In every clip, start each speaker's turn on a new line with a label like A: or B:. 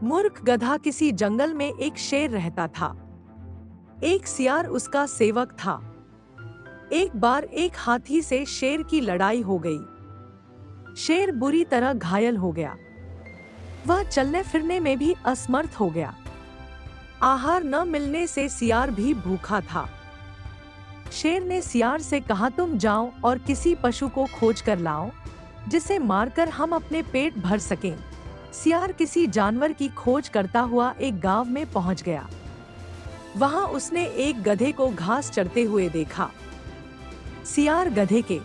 A: मूर्ख गधा। किसी जंगल में एक शेर रहता था। एक सियार उसका सेवक था। एक बार एक हाथी से शेर की लड़ाई हो गई। शेर बुरी तरह घायल हो गया। वह चलने फिरने में भी असमर्थ हो गया। आहार न मिलने से सियार भी भूखा था। शेर ने सियार से कहा, तुम जाओ और किसी पशु को खोज कर लाओ जिसे मारकर हम अपने पेट भर सकें। सियार किसी जानवर की खोज करता हुआ एक गांव में पहुंच गया। वहां उसने एक गधे को घास चरते हुए देखा। सियार गधे के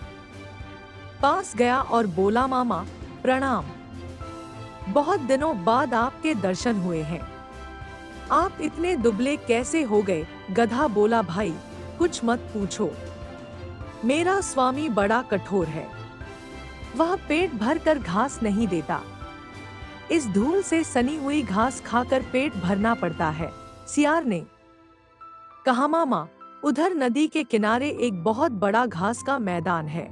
A: पास गया और बोला, मामा प्रणाम। बहुत दिनों बाद आपके दर्शन हुए हैं। आप इतने दुबले कैसे हो गए? गधा बोला, भाई कुछ मत पूछो। मेरा स्वामी बड़ा कठोर है। वह पेट भर कर घास नहीं देता। इस धूल से सनी हुई घास खाकर पेट भरना पड़ता है। सियार ने कहा, मामा उधर नदी के किनारे एक बहुत बड़ा घास का मैदान है।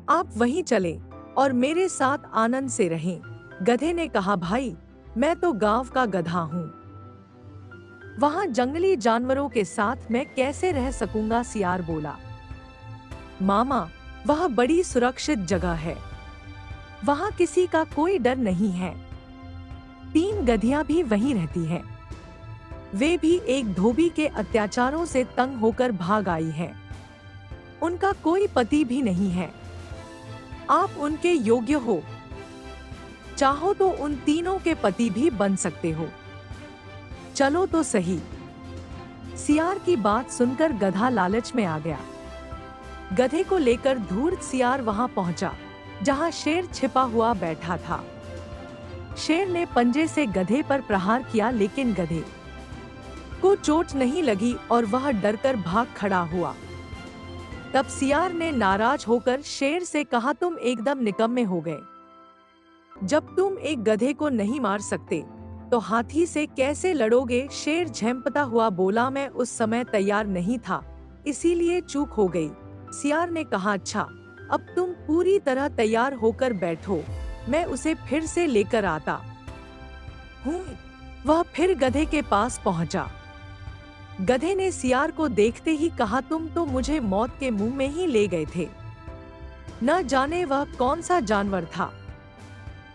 A: आप वहीं चलें और मेरे साथ आनंद से रहें। गधे ने कहा, भाई मैं तो गांव का गधा हूँ। वहां जंगली जानवरों के साथ मैं कैसे रह सकूंगा? सियार बोला, मामा वह बड़ी सुरक्षित जगह है। वहां किसी का कोई डर नहीं है। 3 गधियां भी वहीं रहती हैं। वे भी एक धोबी के अत्याचारों से तंग होकर भाग आई हैं। उनका कोई पति भी नहीं है। आप उनके योग्य हो। चाहो तो उन तीनों के पति भी बन सकते हो। चलो तो सही। सियार की बात सुनकर गधा लालच में आ गया। गधे को लेकर धूर्त सियार वहां पहुंचा जहां शेर छिपा हुआ बैठा था। शेर ने पंजे से गधे पर प्रहार किया, लेकिन गधे को चोट नहीं लगी और वह डरकर भाग खड़ा हुआ। तब सियार ने नाराज होकर शेर से कहा, तुम एकदम निकम्मे हो गए। जब तुम एक गधे को नहीं मार सकते तो हाथी से कैसे लड़ोगे? शेर झेंपता हुआ बोला, मैं उस समय तैयार नहीं था, इसीलिए चूक हो गई। सियार ने कहा, अच्छा अब तुम पूरी तरह तैयार होकर बैठो, मैं उसे फिर से लेकर आता हूँ। वह फिर गधे के पास पहुंचा। गधे ने सियार को देखते ही कहा, तुम तो मुझे मौत के मुंह में ही ले गए थे। न जाने वह कौन सा जानवर था।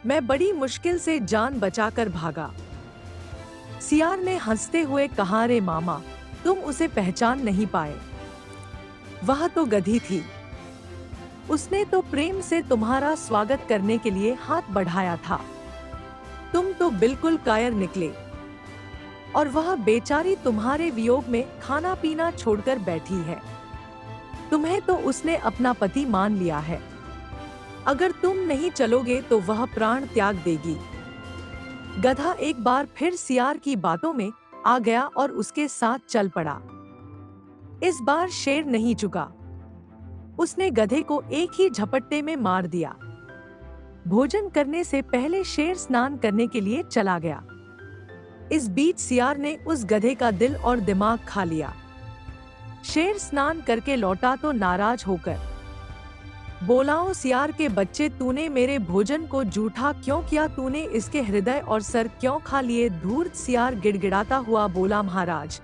A: मैं बड़ी मुश्किल से जान बचाकर भागा। सियार ने हंसते हुए कहा, रे मामा तुम उसे पहचान नहीं पाए। वह तो गधी थी। उसने तो प्रेम से तुम्हारा स्वागत करने के लिए हाथ बढ़ाया था। तुम तो बिल्कुल कायर निकले। और वह बेचारी तुम्हारे वियोग में खाना पीना छोड़कर बैठी है। तुम्हें तो उसने अपना पति मान लिया है। अगर तुम नहीं चलोगे तो वह प्राण त्याग देगी। गधा एक बार फिर सियार की बातों में आ गया और उसके साथ चल पड़ा। इस बार शेर नहीं चुका। उसने गधे को एक ही झपट्टे में मार दिया। भोजन करने से पहले शेर स्नान करने के लिए चला गया। इस बीच सियार ने उस गधे का दिल और दिमाग खा लिया। शेर स्नान करके लौटा तो नाराज होकर बोला, सियार के बच्चे, तूने मेरे भोजन को जूठा क्यों किया? तूने इसके हृदय और सर क्यों खा लिए? धूर्त सियार गिड़गिड़ाता हुआ बोला, महाराज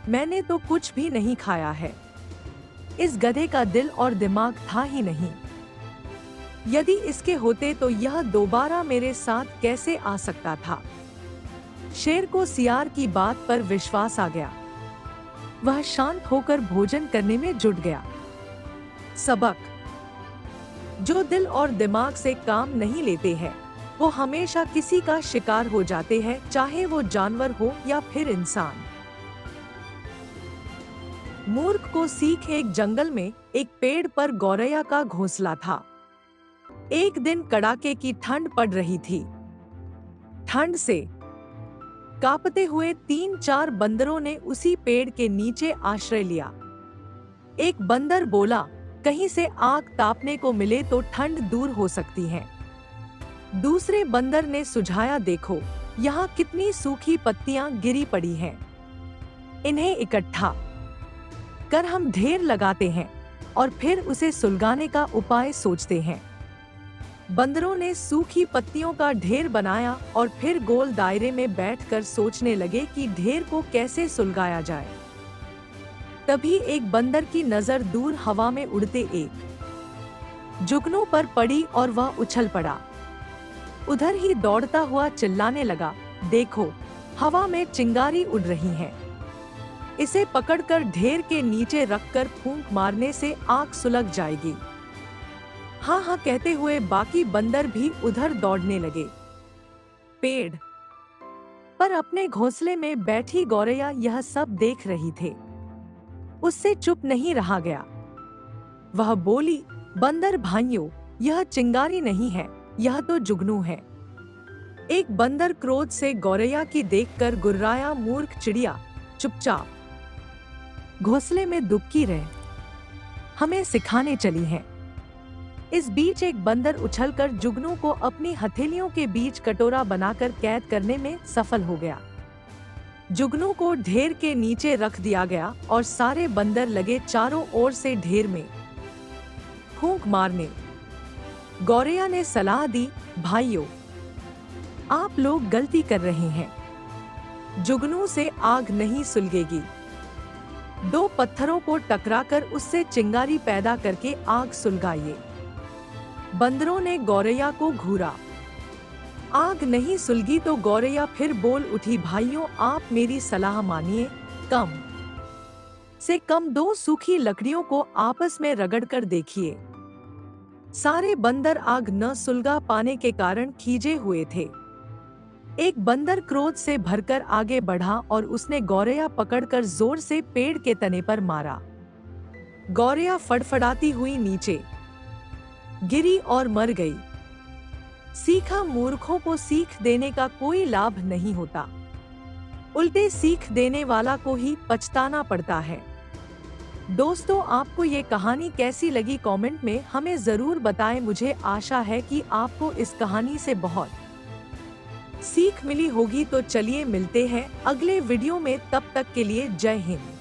A: मैंने तो कुछ भी नहीं खाया है। इस गधे का दिल और दिमाग था ही नहीं। यदि इसके होते तो यह दोबारा मेरे साथ कैसे आ सकता था? शेर को सियार की बात पर विश्वास आ गया। वह शांत होकर भोजन करने में जुट गया। सबक: जो दिल और दिमाग से काम नहीं लेते हैं वो हमेशा किसी का शिकार हो जाते हैं, चाहे वो जानवर हो या फिर इंसान। मूर्ख को सीख: एक जंगल में एक पेड़ पर गौरैया का घोंसला था। एक दिन कड़ाके की ठंड पड़ रही थी। ठंड से कांपते हुए 3-4 बंदरों ने उसी पेड़ के नीचे आश्रय लिया। एक बंदर बोला, कहीं से आग तापने को मिले तो ठंड दूर हो सकती है। दूसरे बंदर ने सुझाया, देखो यहाँ कितनी सूखी पत्तियां गिरी पड़ी हैं। इन्हें इकट्ठा कर हम ढेर लगाते हैं और फिर उसे सुलगाने का उपाय सोचते हैं। बंदरों ने सूखी पत्तियों का ढेर बनाया और फिर गोल दायरे में बैठकर सोचने लगे कि ढेर को कैसे सुलगाया जाए। तभी एक बंदर की नजर दूर हवा में उड़ते एक जुगनू पर पड़ी और वह उछल पड़ा। उधर ही दौड़ता हुआ चिल्लाने लगा, देखो, हवा में चिंगारी उड़ रही है। इसे पकड़कर ढेर के नीचे रखकर फूंक मारने से आग सुलग जाएगी। हाँ हाँ कहते हुए बाकी बंदर भी उधर दौड़ने लगे। पेड़ पर अपने घोंसले में बैठी गौरैया यह सब देख रही थी। उससे चुप नहीं रहा गया। वह बोली, बंदर भाइयों, यह चिंगारी नहीं है, यह तो जुगनू है। एक बंदर क्रोध से गौरैया की देखकर गुर्राया, मूर्ख चिड़िया, चुपचाप घोंसले में दुबकी रहे, हमें सिखाने चली है। इस बीच एक बंदर उछलकर जुगनू को अपनी हथेलियों के बीच कटोरा बनाकर कैद करने में सफल हो गया। जुगनू को ढेर के नीचे रख दिया गया और सारे बंदर लगे चारों ओर से ढेर में फूंक मारने। गौरैया ने सलाह दी, भाइयों, आप लोग गलती कर रहे हैं। जुगनू से आग नहीं सुलगेगी। दो पत्थरों को टकराकर उससे चिंगारी पैदा करके आग सुलगाइए। बंदरों ने गौरैया को घूरा। आग नहीं सुलगी तो गौरैया फिर बोल उठी, भाइयों, आप मेरी सलाह मानिए। कम से कम 2 सूखी लकड़ियों को आपस में रगड़कर देखिए। सारे बंदर आग न सुलगा पाने के कारण खींचे हुए थे। एक बंदर क्रोध से भरकर आगे बढ़ा और उसने गौरैया पकड़कर जोर से पेड़ के तने पर मारा। गौरैया फड़फड़ाती हुई नीचे गिरी और मर गई। सीखा, मूर्खों को सीख देने का कोई लाभ नहीं होता, उल्टे सीख देने वाला को ही पछताना पड़ता है। दोस्तों, आपको ये कहानी कैसी लगी कमेंट में हमें जरूर बताएं। मुझे आशा है कि आपको इस कहानी से बहुत सीख मिली होगी। तो चलिए मिलते हैं अगले वीडियो में, तब तक के लिए जय हिंद।